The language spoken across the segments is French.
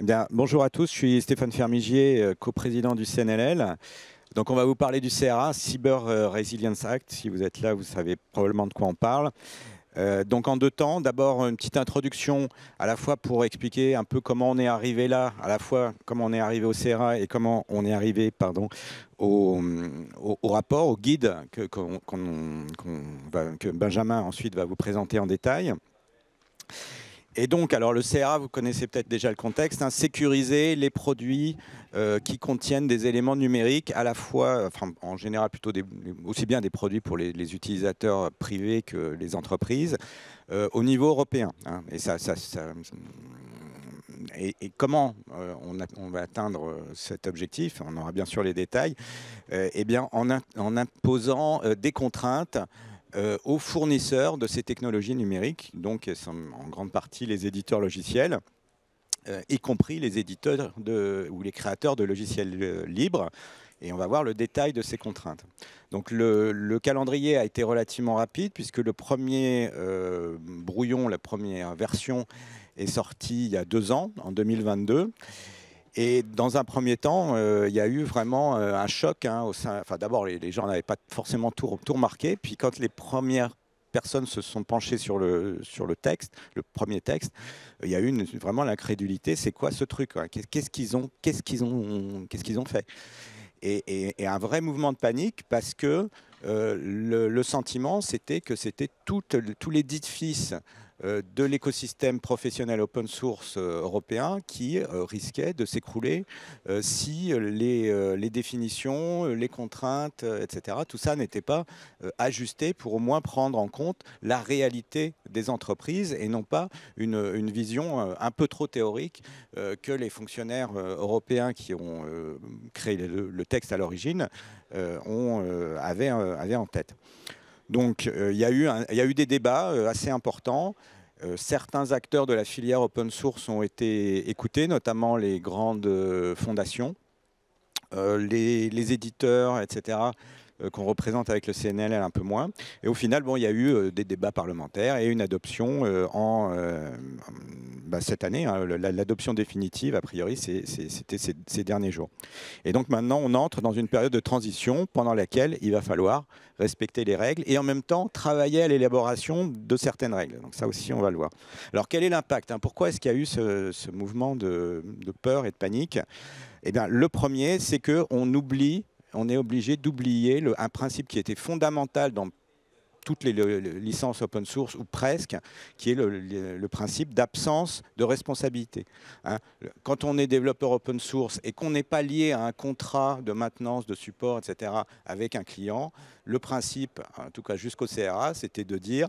Eh bien, bonjour à tous, je suis Stéphane Fermigier, coprésident du CNLL. Donc on va vous parler du CRA, Cyber Resilience Act. Si vous êtes là, vous savez probablement de quoi on parle. Donc en deux temps, d'abord une petite introduction à la fois pour expliquer un peu comment on est arrivé là, à la fois comment on est arrivé au CRA et comment on est arrivé au rapport, au guide que Benjamin ensuite va vous présenter en détail. Et donc, alors le CRA, vous connaissez peut-être déjà le contexte, hein, sécuriser les produits qui contiennent des éléments numériques, à la fois, enfin, en général plutôt aussi bien des produits pour les utilisateurs privés que les entreprises, au niveau européen. Hein. Et comment on va atteindre cet objectif, on aura bien sûr les détails, eh bien, en imposant des contraintes aux fournisseurs de ces technologies numériques, donc sont en grande partie les éditeurs logiciels, y compris les éditeurs ou les créateurs de logiciels libres. Et on va voir le détail de ces contraintes. Donc le calendrier a été relativement rapide puisque le premier brouillon, la première version est sortie il y a 2 ans, en 2022. Et dans un premier temps, il y a eu vraiment un choc. Hein, enfin, d'abord, les gens n'avaient pas forcément tout remarqué. Puis quand les premières personnes se sont penchées sur le texte, le premier texte, il y a eu vraiment l'incrédulité. C'est quoi ce truc, hein? Qu'est-ce qu'ils ont fait? Et un vrai mouvement de panique parce que le sentiment, c'était que c'était tout l'édifice de l'écosystème professionnel open source européen qui risquait de s'écrouler si les définitions, les contraintes, etc., tout ça n'était pas ajusté pour au moins prendre en compte la réalité des entreprises et non pas une vision un peu trop théorique que les fonctionnaires européens qui ont créé le texte à l'origine avaient en tête. Donc, il y a eu des débats assez importants. Certains acteurs de la filière open source ont été écoutés, notamment les grandes fondations, les éditeurs, etc., qu'on représente avec le CNLL un peu moins. Et au final, bon, il y a eu des débats parlementaires et une adoption cette année. Hein, l'adoption définitive, a priori, c'était ces derniers jours. Et donc maintenant, on entre dans une période de transition pendant laquelle il va falloir respecter les règles et en même temps travailler à l'élaboration de certaines règles. Donc ça aussi, on va le voir. Alors quel est l'impact, hein? Pourquoi est-ce qu'il y a eu ce mouvement de peur et de panique? Eh bien, le premier, c'est qu'on est obligé d'oublier un principe qui était fondamental dans toutes les licences open source, ou presque, qui est le principe d'absence de responsabilité. Hein. Quand on est développeur open source et qu'on n'est pas lié à un contrat de maintenance, de support, etc., avec un client, le principe, en tout cas jusqu'au CRA, c'était de dire,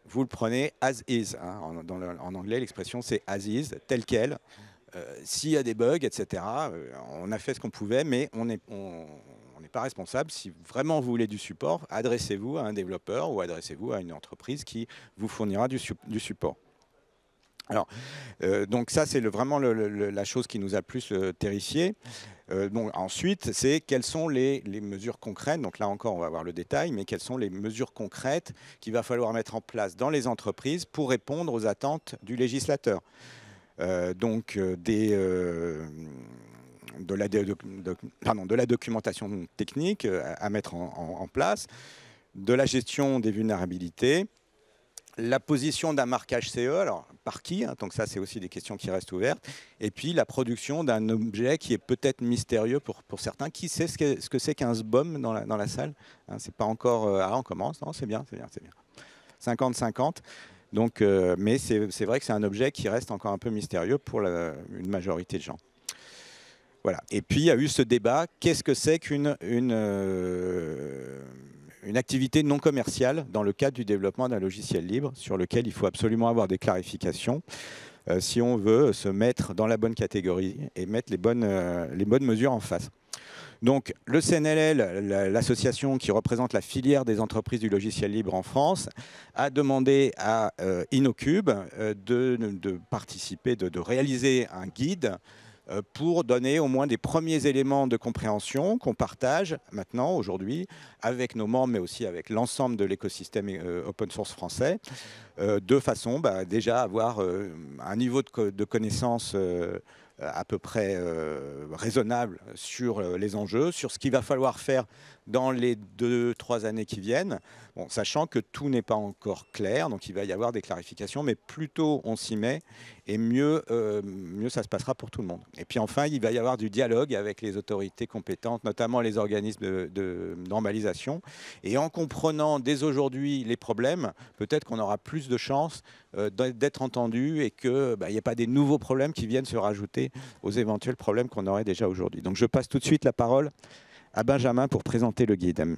vous le prenez as is. Hein. En anglais, l'expression c'est as is, tel quel. S'il y a des bugs, etc., on a fait ce qu'on pouvait, mais on n'est pas responsable. Si vraiment vous voulez du support, adressez-vous à un développeur ou adressez-vous à une entreprise qui vous fournira du support. Alors, donc ça, c'est vraiment la chose qui nous a le plus terrifié. Bon, ensuite, c'est quelles sont les mesures concrètes. Donc là encore, on va voir le détail, mais quelles sont les mesures concrètes qu'il va falloir mettre en place dans les entreprises pour répondre aux attentes du législateur. De la documentation technique à mettre en place, de la gestion des vulnérabilités, la position d'un marquage CE, alors par qui, hein, donc ça c'est aussi des questions qui restent ouvertes, et puis la production d'un objet qui est peut-être mystérieux pour certains. Qui sait ce que c'est qu'un SBOM dans la salle, hein? C'est pas encore... on commence, non, c'est bien, c'est bien, c'est bien. 50-50. Donc, mais c'est vrai que c'est un objet qui reste encore un peu mystérieux pour une majorité de gens. Voilà. Et puis, il y a eu ce débat, qu'est-ce que c'est qu'une activité non commerciale dans le cadre du développement d'un logiciel libre, sur lequel il faut absolument avoir des clarifications si on veut se mettre dans la bonne catégorie et mettre les bonnes mesures en face. Donc le CNLL, l'association qui représente la filière des entreprises du logiciel libre en France, a demandé à InnoCube de participer, de réaliser un guide pour donner au moins des premiers éléments de compréhension qu'on partage maintenant, aujourd'hui, avec nos membres, mais aussi avec l'ensemble de l'écosystème open source français, de façon déjà à avoir un niveau de connaissance à peu près raisonnable sur les enjeux, sur ce qu'il va falloir faire dans les 2-3 années qui viennent, bon, sachant que tout n'est pas encore clair, donc il va y avoir des clarifications, mais plus tôt on s'y met, et mieux ça se passera pour tout le monde. Et puis enfin, il va y avoir du dialogue avec les autorités compétentes, notamment les organismes d'emballation, et en comprenant dès aujourd'hui les problèmes, peut-être qu'on aura plus de chances d'être entendu et qu'il n'y ait pas des nouveaux problèmes qui viennent se rajouter aux éventuels problèmes qu'on aurait déjà aujourd'hui. Donc je passe tout de suite la parole à Benjamin pour présenter le guide.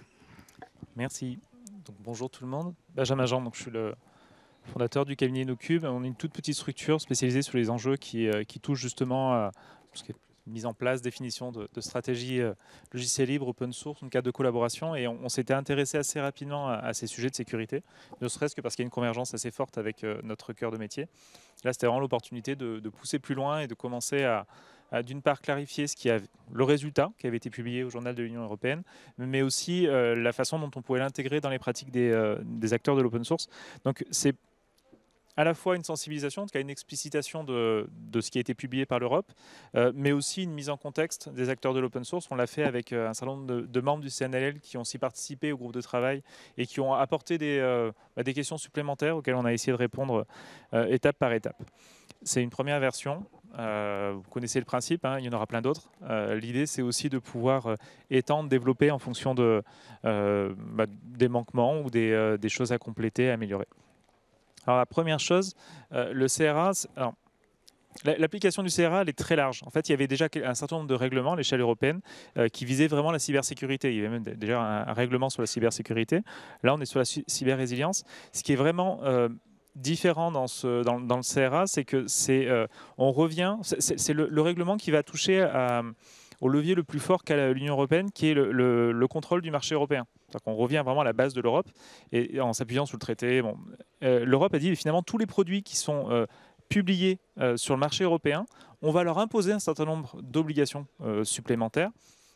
Merci. Donc, bonjour tout le monde. Benjamin Jean, donc, je suis le fondateur du cabinet InnoCube. On est une toute petite structure spécialisée sur les enjeux qui touchent justement à tout ce qui est mise en place, définition de stratégie logiciel libre, open source, une cadre de collaboration. Et on s'était intéressé assez rapidement à ces sujets de sécurité, ne serait-ce que parce qu'il y a une convergence assez forte avec notre cœur de métier. Là, c'était vraiment l'opportunité de pousser plus loin et de commencer à d'une part clarifier le résultat qui avait été publié au journal de l'Union européenne, mais aussi la façon dont on pouvait l'intégrer dans les pratiques des acteurs de l'open source. Donc c'est à la fois une sensibilisation, en tout cas une explicitation de ce qui a été publié par l'Europe, mais aussi une mise en contexte des acteurs de l'open source. On l'a fait avec un certain nombre de membres du CNLL qui ont aussi participé au groupe de travail et qui ont apporté des questions supplémentaires auxquelles on a essayé de répondre étape par étape. C'est une première version. Vous connaissez le principe, hein, il y en aura plein d'autres. L'idée, c'est aussi de pouvoir étendre, développer en fonction des manquements ou des choses à compléter, à améliorer. Alors la première chose, le CRA, l'application du CRA, elle est très large. En fait, il y avait déjà un certain nombre de règlements à l'échelle européenne qui visaient vraiment la cybersécurité. Il y avait même déjà un règlement sur la cybersécurité. Là, on est sur la cyber-résilience. Ce qui est vraiment différent dans le CRA, c'est que on revient, c'est le règlement qui va toucher au levier le plus fort qu'a l'Union européenne, qui est le contrôle du marché européen. Donc on revient vraiment à la base de l'Europe, et en s'appuyant sur le traité, l'Europe a dit finalement tous les produits qui sont publiés sur le marché européen, on va leur imposer un certain nombre d'obligations supplémentaires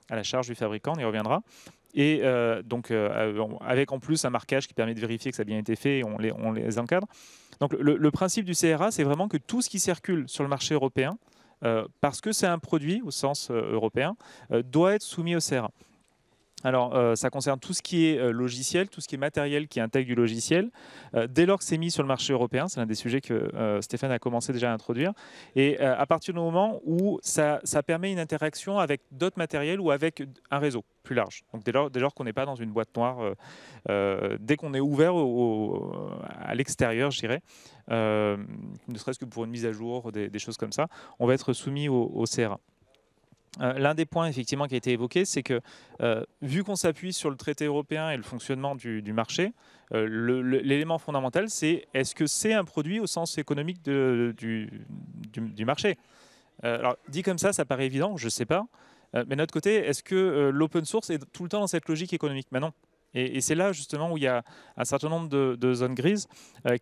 à la charge du fabricant, on y reviendra. Et avec en plus un marquage qui permet de vérifier que ça a bien été fait et on les encadre. Donc le principe du CRA, c'est vraiment que tout ce qui circule sur le marché européen, parce que c'est un produit au sens européen, doit être soumis au CRA. Alors, ça concerne tout ce qui est logiciel, tout ce qui est matériel qui intègre du logiciel. Dès lors que c'est mis sur le marché européen, c'est l'un des sujets que Stéphane a commencé déjà à introduire, et à partir du moment où ça permet une interaction avec d'autres matériels ou avec un réseau plus large. Donc dès lors qu'on n'est pas dans une boîte noire, dès qu'on est ouvert à l'extérieur, je dirais, ne serait-ce que pour une mise à jour, des choses comme ça, on va être soumis au CRA. L'un des points effectivement qui a été évoqué, c'est que vu qu'on s'appuie sur le traité européen et le fonctionnement du marché, l'élément fondamental, c'est est-ce que c'est un produit au sens économique du marché. Alors dit comme ça paraît évident, je ne sais pas. Mais de notre côté, est-ce que l'open source est tout le temps dans cette logique économique? Mais non. Et c'est là justement où il y a un certain nombre de zones grises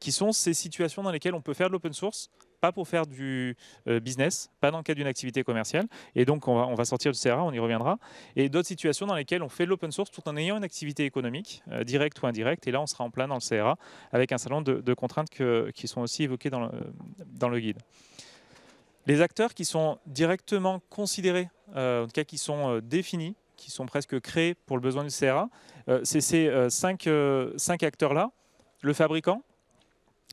qui sont ces situations dans lesquelles on peut faire de l'open source, pas pour faire du business, pas dans le cadre d'une activité commerciale. Et donc on va sortir du CRA, on y reviendra. Et d'autres situations dans lesquelles on fait de l'open source tout en ayant une activité économique, directe ou indirecte. Et là, on sera en plein dans le CRA avec un certain nombre de contraintes qui sont aussi évoquées dans le guide. Les acteurs qui sont directement considérés, en tout cas qui sont définis, qui sont presque créés pour le besoin du CRA, c'est ces cinq acteurs-là. Le fabricant.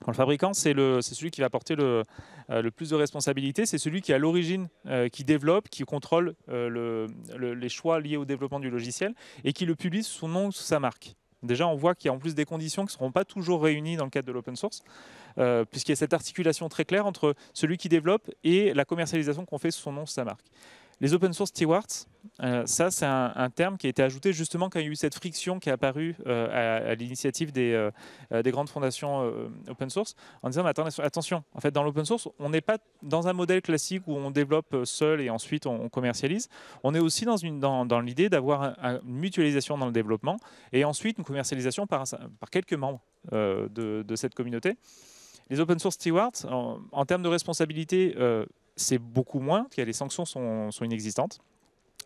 Le fabricant, c'est celui qui va porter le plus de responsabilités. C'est celui qui est à l'origine, qui développe, qui contrôle les choix liés au développement du logiciel et qui le publie sous son nom ou sous sa marque. Déjà, on voit qu'il y a en plus des conditions qui ne seront pas toujours réunies dans le cadre de l'open source, puisqu'il y a cette articulation très claire entre celui qui développe et la commercialisation qu'on fait sous son nom, sous sa marque. Les open source stewards, ça c'est un terme qui a été ajouté justement quand il y a eu cette friction qui est apparue à l'initiative des grandes fondations open source, en disant mais attention, en fait dans l'open source, on n'est pas dans un modèle classique où on développe seul et ensuite on commercialise. On est aussi dans l'idée d'avoir une mutualisation dans le développement et ensuite une commercialisation par quelques membres de cette communauté. Les open source stewards, en termes de responsabilité, c'est beaucoup moins, car les sanctions sont inexistantes.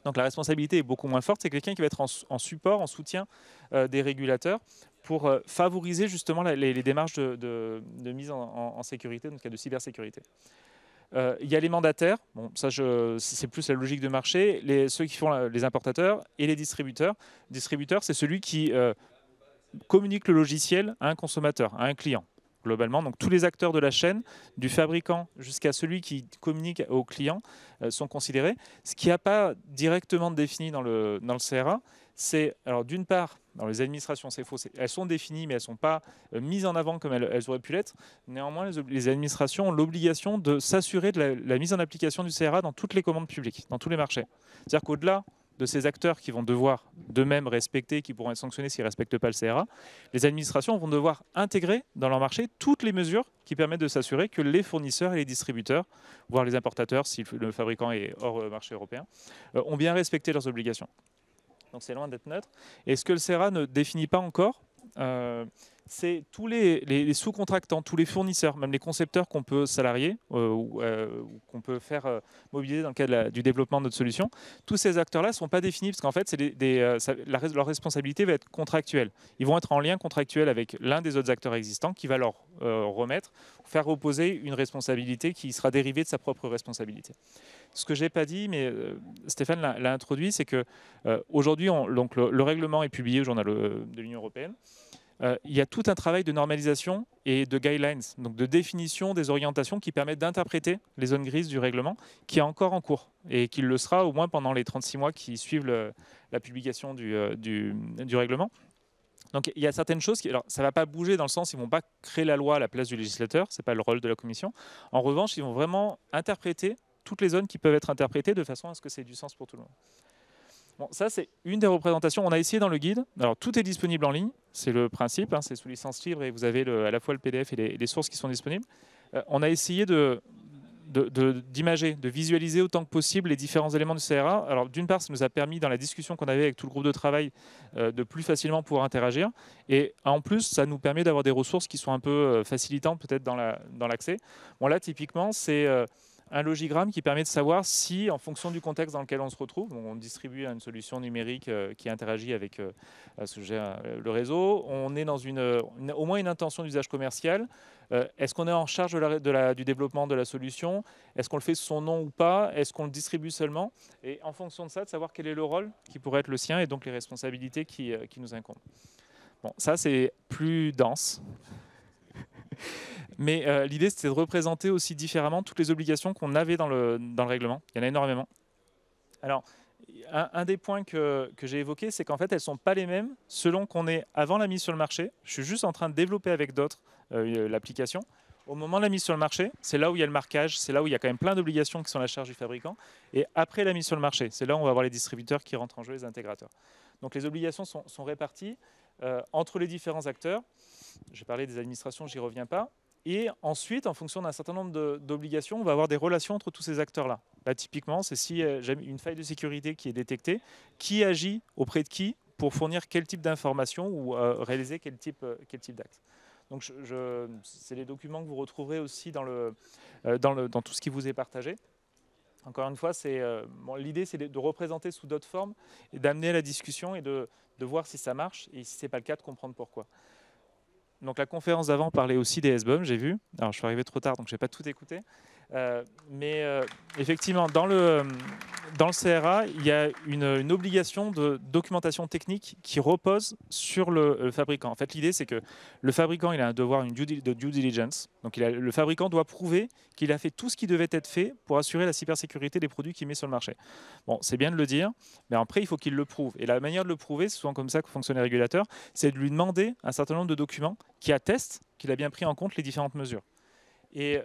Donc la responsabilité est beaucoup moins forte. C'est quelqu'un qui va être en support, en soutien des régulateurs pour favoriser justement les démarches de mise en sécurité, donc de cybersécurité. Il y a les mandataires, bon, ça c'est plus la logique de marché, ceux qui font les importateurs et les distributeurs. Le distributeur, c'est celui qui communique le logiciel à un consommateur, à un client, globalement. Donc tous les acteurs de la chaîne, du fabricant jusqu'à celui qui communique au client, sont considérés. Ce qui n'a pas directement défini dans le CRA, c'est, alors d'une part, dans les administrations, c'est faux, elles sont définies, mais elles ne sont pas mises en avant comme elles auraient pu l'être. Néanmoins, les administrations ont l'obligation de s'assurer de la mise en application du CRA dans toutes les commandes publiques, dans tous les marchés. C'est-à-dire qu'au-delà de ces acteurs qui vont devoir d'eux-mêmes respecter, qui pourront être sanctionnés s'ils ne respectent pas le CRA, les administrations vont devoir intégrer dans leur marché toutes les mesures qui permettent de s'assurer que les fournisseurs et les distributeurs, voire les importateurs, si le fabricant est hors marché européen, ont bien respecté leurs obligations. Donc c'est loin d'être neutre. Et ce que le CRA ne définit pas encore, c'est tous les sous-contractants, tous les fournisseurs, même les concepteurs qu'on peut salarier ou qu'on peut faire mobiliser dans le cadre du développement de notre solution. Tous ces acteurs-là ne sont pas définis parce qu'en fait, leur responsabilité va être contractuelle. Ils vont être en lien contractuel avec l'un des autres acteurs existants qui va leur faire reposer une responsabilité qui sera dérivée de sa propre responsabilité. Ce que je n'ai pas dit, mais Stéphane l'a introduit, c'est qu'aujourd'hui, le règlement est publié au journal de l'Union européenne. Il y a tout un travail de normalisation et de guidelines, donc de définition des orientations qui permettent d'interpréter les zones grises du règlement, qui est encore en cours et qui le sera au moins pendant les 36 mois qui suivent la publication du règlement. Donc il y a certaines choses qui, alors ça ne va pas bouger dans le sens ils ne vont pas créer la loi à la place du législateur, ce n'est pas le rôle de la Commission. En revanche, ils vont vraiment interpréter toutes les zones qui peuvent être interprétées de façon à ce que ça ait du sens pour tout le monde. Bon, ça, c'est une des représentations. On a essayé dans le guide. Alors, tout est disponible en ligne. C'est le principe. Hein, c'est sous licence libre et vous avez à la fois le PDF et les sources qui sont disponibles. On a essayé d'imager, de visualiser autant que possible les différents éléments du CRA. Alors, d'une part, ça nous a permis, dans la discussion qu'on avait avec tout le groupe de travail, de plus facilement pouvoir interagir. Et en plus, ça nous permet d'avoir des ressources qui sont un peu facilitantes peut-être dans l'accès. Bon, là, typiquement, c'est un logigramme qui permet de savoir si, en fonction du contexte dans lequel on se retrouve, on distribue une solution numérique qui interagit avec le réseau, on est dans au moins une intention d'usage commercial. Est-ce qu'on est en charge du développement de la solution? Est-ce qu'on le fait sous son nom ou pas? Est-ce qu'on le distribue seulement? Et en fonction de ça, de savoir quel est le rôle qui pourrait être le sien et donc les responsabilités qui nous incombent. Bon, ça, c'est plus dense. Mais l'idée, c'était de représenter aussi différemment toutes les obligations qu'on avait dans le règlement. Il y en a énormément. Alors, un des points que j'ai évoqué, c'est qu'en fait, elles ne sont pas les mêmes selon qu'on est avant la mise sur le marché. Je suis juste en train de développer avec d'autres l'application. Au moment de la mise sur le marché, c'est là où il y a le marquage, c'est là où il y a quand même plein d'obligations qui sont à la charge du fabricant. Et après la mise sur le marché, c'est là où on va avoir les distributeurs qui rentrent en jeu, les intégrateurs. Donc les obligations sont réparties entre les différents acteurs. J'ai parlé des administrations, j'y reviens pas. Et ensuite, en fonction d'un certain nombre d'obligations, on va avoir des relations entre tous ces acteurs-là. Là, typiquement, c'est si j'ai une faille de sécurité qui est détectée, qui agit auprès de qui pour fournir quel type d'informations ou réaliser quel type d'acte. Donc, c'est les documents que vous retrouverez aussi dans tout ce qui vous est partagé. Encore une fois, l'idée, c'est de représenter sous d'autres formes et d'amener à la discussion et de voir si ça marche et si ce n'est pas le cas, de comprendre pourquoi. Donc la conférence d'avant parlait aussi des SBOM, j'ai vu. Alors je suis arrivé trop tard, donc je n'ai pas tout écouté. Mais effectivement, dans le CRA, il y a une obligation de documentation technique qui repose sur le fabricant. En fait, l'idée, c'est que le fabricant, il a un devoir de due diligence. Donc le fabricant doit prouver qu'il a fait tout ce qui devait être fait pour assurer la cybersécurité des produits qu'il met sur le marché. Bon, c'est bien de le dire, mais après, il faut qu'il le prouve. Et la manière de le prouver, c'est souvent comme ça que fonctionnent les régulateurs, c'est de lui demander un certain nombre de documents qui attestent qu'il a bien pris en compte les différentes mesures. Et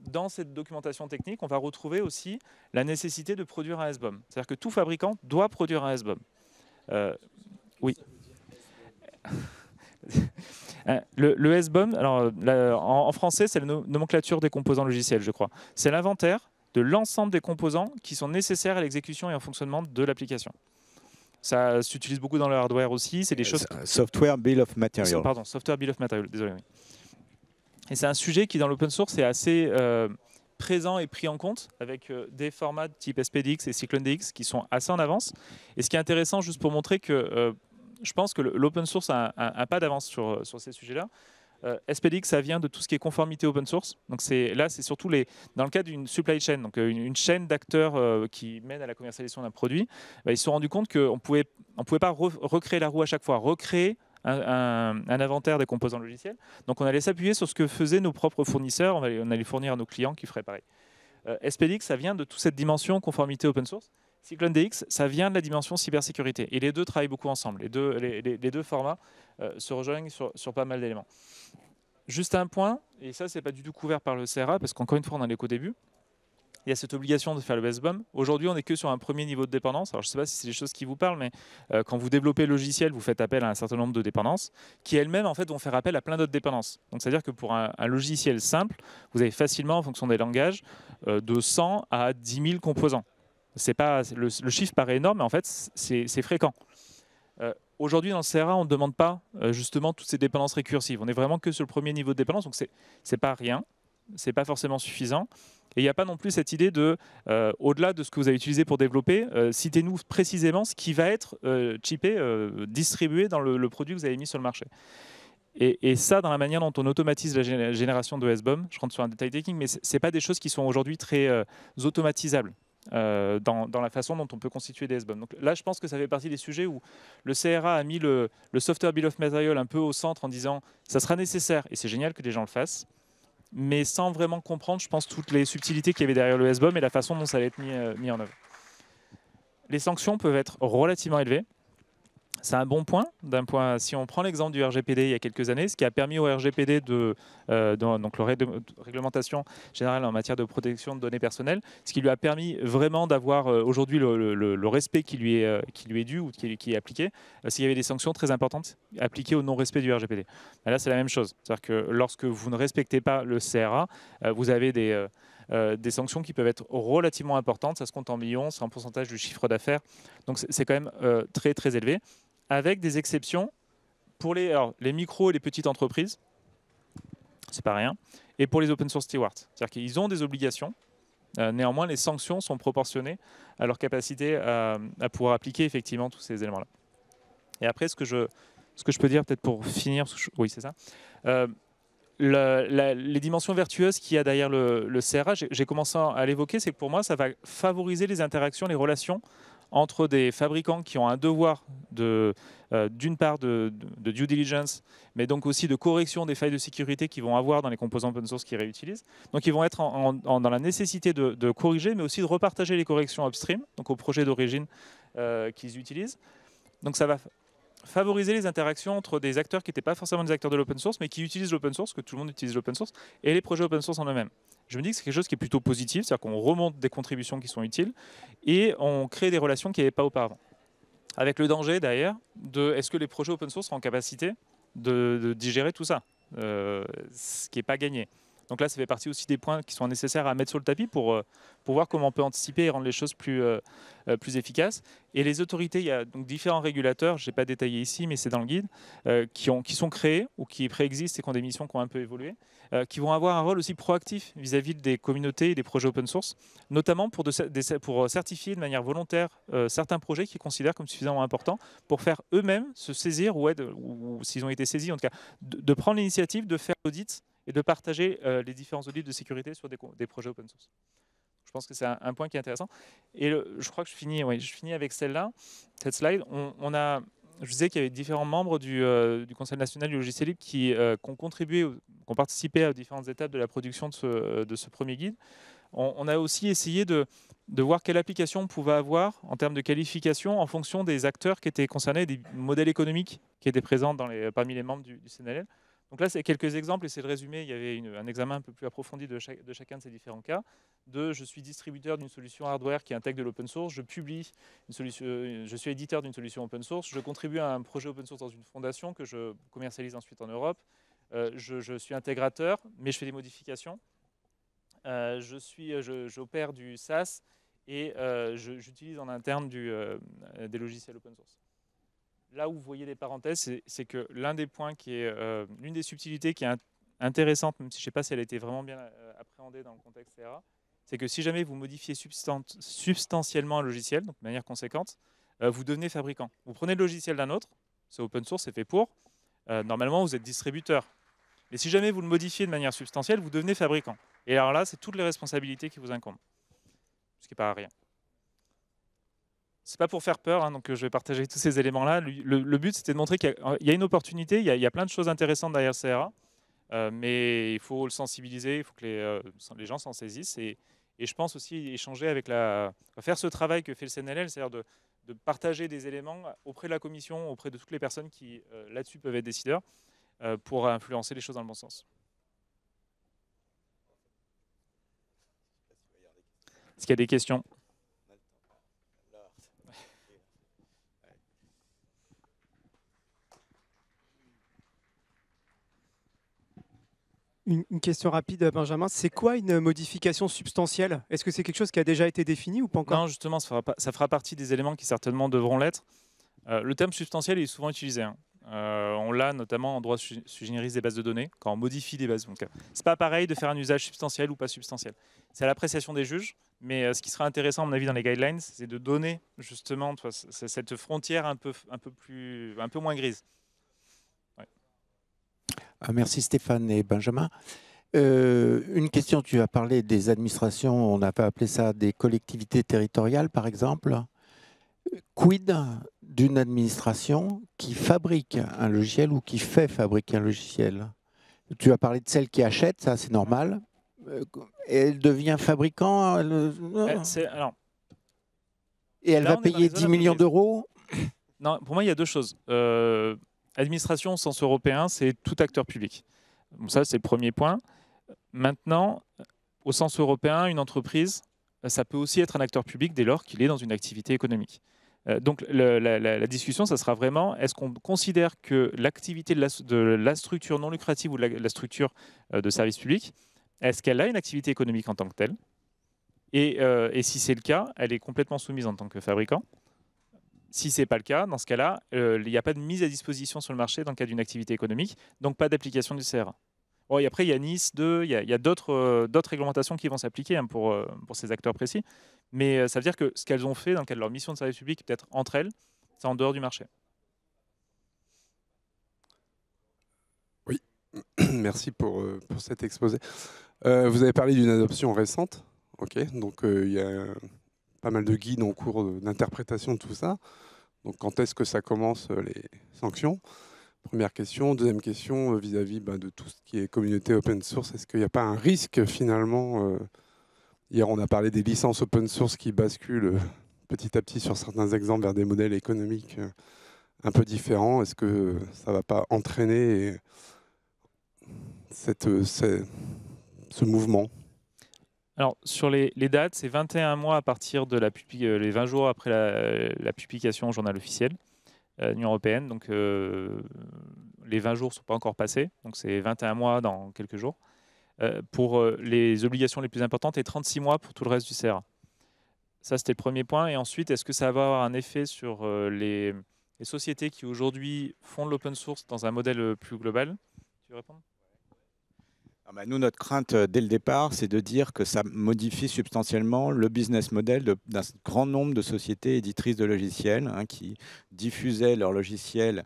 dans cette documentation technique, on va retrouver aussi la nécessité de produire un SBOM. C'est-à-dire que tout fabricant doit produire un SBOM. Oui. Le SBOM, alors, en français, c'est la nomenclature des composants logiciels, je crois. C'est l'inventaire de l'ensemble des composants qui sont nécessaires à l'exécution et au fonctionnement de l'application. Ça s'utilise beaucoup dans le hardware aussi. C'est des choses. Software Bill of Material. Pardon, Software Bill of Material, désolé. Oui. Et c'est un sujet qui, dans l'open source, est assez présent et pris en compte avec des formats de type SPDX et CycloneDX qui sont assez en avance. Et ce qui est intéressant, juste pour montrer que je pense que l'open source a un pas d'avance sur ces sujets-là. SPDX, ça vient de tout ce qui est conformité open source. Donc là, c'est surtout dans le cadre d'une supply chain, donc une chaîne d'acteurs qui mène à la commercialisation d'un produit. Ils se sont rendus compte qu'on ne pouvait pas recréer la roue à chaque fois, recréer un inventaire des composants logiciels. Donc on allait s'appuyer sur ce que faisaient nos propres fournisseurs, on allait fournir à nos clients qui feraient pareil. SPDX, ça vient de toute cette dimension conformité open source. CycloneDX, ça vient de la dimension cybersécurité. Et les deux travaillent beaucoup ensemble. Les deux formats se rejoignent sur pas mal d'éléments. Juste un point, et ça, c'est pas du tout couvert par le CRA, parce qu'encore une fois, on en est qu'au début. Il y a cette obligation de faire le SBOM. Aujourd'hui, on n'est que sur un premier niveau de dépendance. Alors, je ne sais pas si c'est des choses qui vous parlent, mais quand vous développez le logiciel, vous faites appel à un certain nombre de dépendances qui elles-mêmes en fait, vont faire appel à plein d'autres dépendances. Donc, c'est-à-dire que pour un logiciel simple, vous avez facilement, en fonction des langages, de 100 à 10 000 composants. Le chiffre paraît énorme, mais en fait, c'est fréquent. Aujourd'hui, dans le CRA, on ne demande pas justement toutes ces dépendances récursives. On est vraiment que sur le premier niveau de dépendance, donc c'est pas rien, c'est pas forcément suffisant. Et il n'y a pas non plus cette idée de, au-delà de ce que vous avez utilisé pour développer, citez-nous précisément ce qui va être chippé, distribué dans le produit que vous avez mis sur le marché. Et ça, dans la manière dont on automatise la génération de SBOM, je rentre sur un détail technique, mais ce n'est pas des choses qui sont aujourd'hui très automatisables. Dans la façon dont on peut constituer des SBOM. Donc là, je pense que ça fait partie des sujets où le CRA a mis le Software Bill of Material un peu au centre en disant ça sera nécessaire, et c'est génial que des gens le fassent, mais sans vraiment comprendre, je pense, toutes les subtilités qu'il y avait derrière le SBOM et la façon dont ça allait être mis en œuvre. Les sanctions peuvent être relativement élevées. C'est un bon point. Si on prend l'exemple du RGPD il y a quelques années, ce qui a permis au RGPD donc la réglementation générale en matière de protection de données personnelles, ce qui lui a permis vraiment d'avoir aujourd'hui le respect qui lui est dû ou qui est appliqué, c'est qu'il y avait des sanctions très importantes appliquées au non-respect du RGPD. Là, c'est la même chose. C'est-à-dire que lorsque vous ne respectez pas le CRA, vous avez des sanctions qui peuvent être relativement importantes. Ça se compte en millions, c'est un pourcentage du chiffre d'affaires. Donc c'est quand même très, très élevé, avec des exceptions pour les micros et les petites entreprises, c'est pas rien, et pour les open source stewards. C'est-à-dire qu'ils ont des obligations, néanmoins les sanctions sont proportionnées à leur capacité à pouvoir appliquer effectivement tous ces éléments-là. Et après, ce que je peux dire peut-être pour finir, oui c'est ça, les dimensions vertueuses qu'il y a derrière le CRA, j'ai commencé à l'évoquer, c'est que pour moi ça va favoriser les interactions, les relations entre des fabricants qui ont un devoir d'une part de due diligence, mais donc aussi de correction des failles de sécurité qu'ils vont avoir dans les composants open source qu'ils réutilisent. Donc ils vont être dans la nécessité de corriger, mais aussi de repartager les corrections upstream, donc au projet d'origine qu'ils utilisent. Donc ça va favoriser les interactions entre des acteurs qui n'étaient pas forcément des acteurs de l'open source, mais qui utilisent l'open source, que tout le monde utilise l'open source, et les projets open source en eux-mêmes. Je me dis que c'est quelque chose qui est plutôt positif, c'est-à-dire qu'on remonte des contributions qui sont utiles, et on crée des relations qui n'y avaient pas auparavant. Avec le danger d'ailleurs de est-ce que les projets open source seront en capacité de digérer tout ça, ce qui n'est pas gagné. Donc là, ça fait partie aussi des points qui sont nécessaires à mettre sur le tapis pour voir comment on peut anticiper et rendre les choses plus efficaces. Et les autorités, il y a donc différents régulateurs, je n'ai pas détaillé ici, mais c'est dans le guide, qui sont créés ou qui préexistent et qui ont des missions qui ont un peu évolué, qui vont avoir un rôle aussi proactif vis-à-vis des communautés et des projets open source, notamment pour certifier de manière volontaire certains projets qu'ils considèrent comme suffisamment importants pour faire eux-mêmes se saisir ou s'ils ont été saisis, en tout cas, de prendre l'initiative de faire l'audit et de partager les différents audits de sécurité sur des projets open source. Je pense que c'est un point qui est intéressant. Et je crois que je finis avec celle-là, cette slide. Je disais qu'il y avait différents membres du Conseil national du logiciel libre qui ont contribué, qui ont participé aux différentes étapes de la production de ce premier guide. On a aussi essayé de voir quelle application on pouvait avoir en termes de qualification en fonction des acteurs qui étaient concernés, des modèles économiques qui étaient présents parmi les membres du CNLL. Donc là, c'est quelques exemples et c'est le résumé. Il y avait un examen un peu plus approfondi de chacun de ces différents cas. Je suis distributeur d'une solution hardware qui intègre de l'open source. Je publie une solution. Je suis éditeur d'une solution open source. Je contribue à un projet open source dans une fondation que je commercialise ensuite en Europe. Je suis intégrateur, mais je fais des modifications. J'opère du SaaS et j'utilise en interne des logiciels open source. Là où vous voyez des parenthèses, c'est que l'un des points qui est l'une des subtilités qui est intéressante, même si je ne sais pas si elle a été vraiment bien appréhendée dans le contexte CRA, c'est que si jamais vous modifiez substantiellement un logiciel, donc de manière conséquente, vous devenez fabricant. Vous prenez le logiciel d'un autre, c'est open source, c'est fait pour. Normalement, vous êtes distributeur. Mais si jamais vous le modifiez de manière substantielle, vous devenez fabricant. Et alors là, c'est toutes les responsabilités qui vous incombent. Ce qui n'est pas rien. C'est pas pour faire peur, hein, donc je vais partager tous ces éléments-là. Le but, c'était de montrer qu'il y a une opportunité, il y a plein de choses intéressantes derrière CRA, mais il faut le sensibiliser, il faut que les gens s'en saisissent. Et je pense aussi échanger avec faire ce travail que fait le CNLL, c'est-à-dire de partager des éléments auprès de la commission, auprès de toutes les personnes qui, là-dessus, peuvent être décideurs, pour influencer les choses dans le bon sens. Est-ce qu'il y a des questions ? Une question rapide, Benjamin. C'est quoi une modification substantielle? Est-ce que c'est quelque chose qui a déjà été défini ou pas encore? Non, justement, ça fera partie des éléments qui certainement devront l'être. Le terme substantiel est souvent utilisé, hein. On l'a notamment en droit sui generis des bases de données, quand on modifie des bases. Donc, c'est pas pareil de faire un usage substantiel ou pas substantiel. C'est à l'appréciation des juges, mais ce qui sera intéressant, à mon avis, dans les guidelines, c'est de donner justement cette frontière un peu moins grise. Ouais. Merci Stéphane et Benjamin. Une question, tu as parlé des administrations, on a appelé ça des collectivités territoriales par exemple. Quid d'une administration qui fabrique un logiciel ou qui fait fabriquer un logiciel? Tu as parlé de celle qui achète, ça c'est normal. Elle devient fabricant et elle va payer 10 millions d'euros? Non, pour moi, il y a deux choses. Administration au sens européen, c'est tout acteur public. Donc ça, c'est le premier point. Maintenant, au sens européen, une entreprise, ça peut aussi être un acteur public dès lors qu'il est dans une activité économique. Donc la discussion, ça sera vraiment, est-ce qu'on considère que l'activité de la structure non lucrative ou de la structure de service public, est-ce qu'elle a une activité économique en tant que telle? Et si c'est le cas, elle est complètement soumise en tant que fabricant. Si ce n'est pas le cas, dans ce cas-là, il n'y a pas de mise à disposition sur le marché dans le cas d'une activité économique, donc pas d'application du CRA. Bon, et après, il y a Nice 2, il y a d'autres réglementations qui vont s'appliquer, hein, pour ces acteurs précis. Mais ça veut dire que ce qu'elles ont fait dans le cadre de leur mission de service public, peut-être entre elles, c'est en dehors du marché. Oui, merci pour cet exposé. Vous avez parlé d'une adoption récente. Ok, donc il y a pas mal de guides en cours d'interprétation de tout ça. Donc quand est-ce que ça commence les sanctions? Première question. Deuxième question, vis-à-vis de tout ce qui est communauté open source, est-ce qu'il n'y a pas un risque finalement hier on a parlé des licences open source qui basculent petit à petit sur certains exemples vers des modèles économiques un peu différents. Est-ce que ça ne va pas entraîner ce mouvement? Alors, sur les dates, c'est 21 mois à partir de les 20 jours après la publication au journal officiel de l'Union européenne. Donc, les 20 jours ne sont pas encore passés. Donc, c'est 21 mois dans quelques jours. Pour les obligations les plus importantes et 36 mois pour tout le reste du CRA. Ça, c'était le premier point. Et ensuite, est-ce que ça va avoir un effet sur les sociétés qui aujourd'hui font de l'open source dans un modèle plus global? Tu veux répondre? Nous, notre crainte dès le départ, c'est de dire que ça modifie substantiellement le business model d'un grand nombre de sociétés éditrices de logiciels, hein, qui diffusaient leurs logiciels.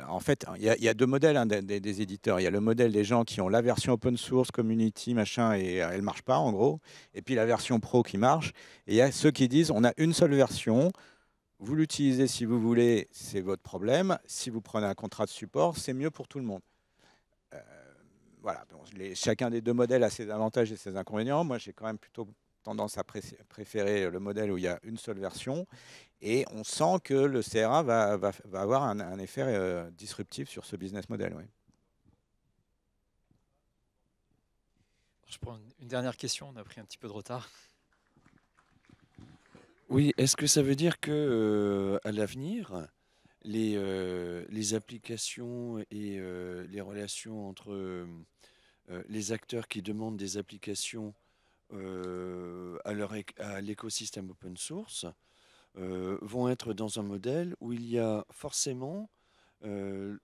En fait, il y a deux modèles, hein, des éditeurs. Il y a le modèle des gens qui ont la version open source, community, machin, et elle ne marche pas, en gros. Et puis la version pro qui marche. Et il y a ceux qui disent, on a une seule version, vous l'utilisez si vous voulez, c'est votre problème. Si vous prenez un contrat de support, c'est mieux pour tout le monde. Voilà, chacun des deux modèles a ses avantages et ses inconvénients. Moi, j'ai quand même plutôt tendance à préférer le modèle où il y a une seule version. Et on sent que le CRA va avoir un effet disruptif sur ce business model. Oui. Je prends une dernière question, on a pris un petit peu de retard. Oui, est-ce que ça veut dire que à l'avenir, les applications et les relations entre les acteurs qui demandent des applications à l'écosystème open source vont être dans un modèle où il y a forcément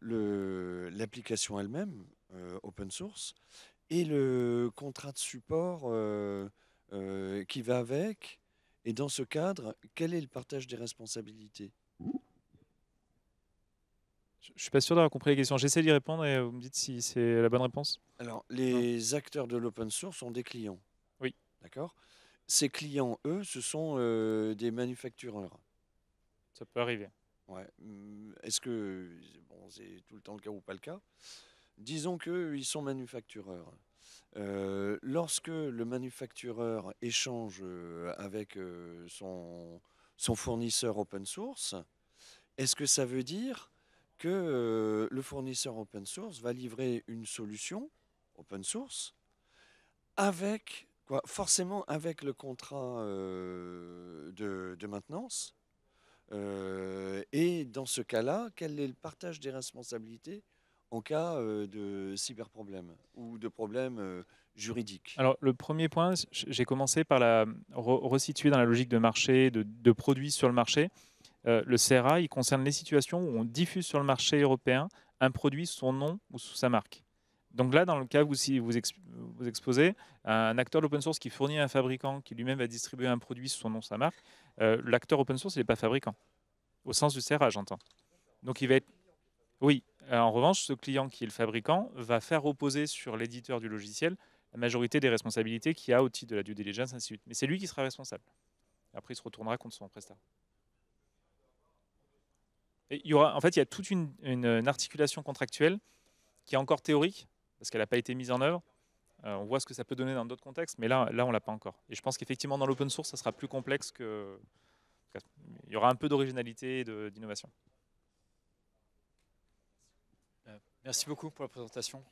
l'application elle-même, open source, et le contrat de support qui va avec. Et dans ce cadre, quel est le partage des responsabilités? Je ne suis pas sûr d'avoir compris la question. J'essaie d'y répondre et vous me dites si c'est la bonne réponse. Alors, les acteurs de l'open source sont des clients. Oui. D'accord. Ces clients, eux, ce sont des manufactureurs. Ça peut arriver. Ouais. Est-ce que bon, c'est tout le temps le cas ou pas le cas? Disons qu'ils sont manufactureurs. Lorsque le manufactureur échange avec son fournisseur open source, est-ce que ça veut dire que le fournisseur open source va livrer une solution open source avec, quoi, forcément avec le contrat de maintenance? Et dans ce cas-là, quel est le partage des responsabilités en cas de cyberproblème ou de problème juridique? Alors, le premier point, j'ai commencé par la resituer dans la logique de marché, de produits sur le marché. Le CRA, il concerne les situations où on diffuse sur le marché européen un produit sous son nom ou sous sa marque. Donc là, dans le cas où vous exposez, un acteur d'open source qui fournit un fabricant qui lui-même va distribuer un produit sous son nom, sa marque, l'acteur open source, il n'est pas fabricant, au sens du CRA, j'entends. Donc il va être... Oui, en revanche, ce client qui est le fabricant va faire reposer sur l'éditeur du logiciel la majorité des responsabilités qu'il y a au titre de la due diligence, ainsi de suite. Mais c'est lui qui sera responsable. Après, il se retournera contre son prestat. Et il y aura, en fait, il y a toute une articulation contractuelle qui est encore théorique, parce qu'elle n'a pas été mise en œuvre. On voit ce que ça peut donner dans d'autres contextes, mais là on ne l'a pas encore. Et je pense qu'effectivement, dans l'open source, ça sera plus complexe que... Il y aura un peu d'originalité et d'innovation. Merci beaucoup pour la présentation.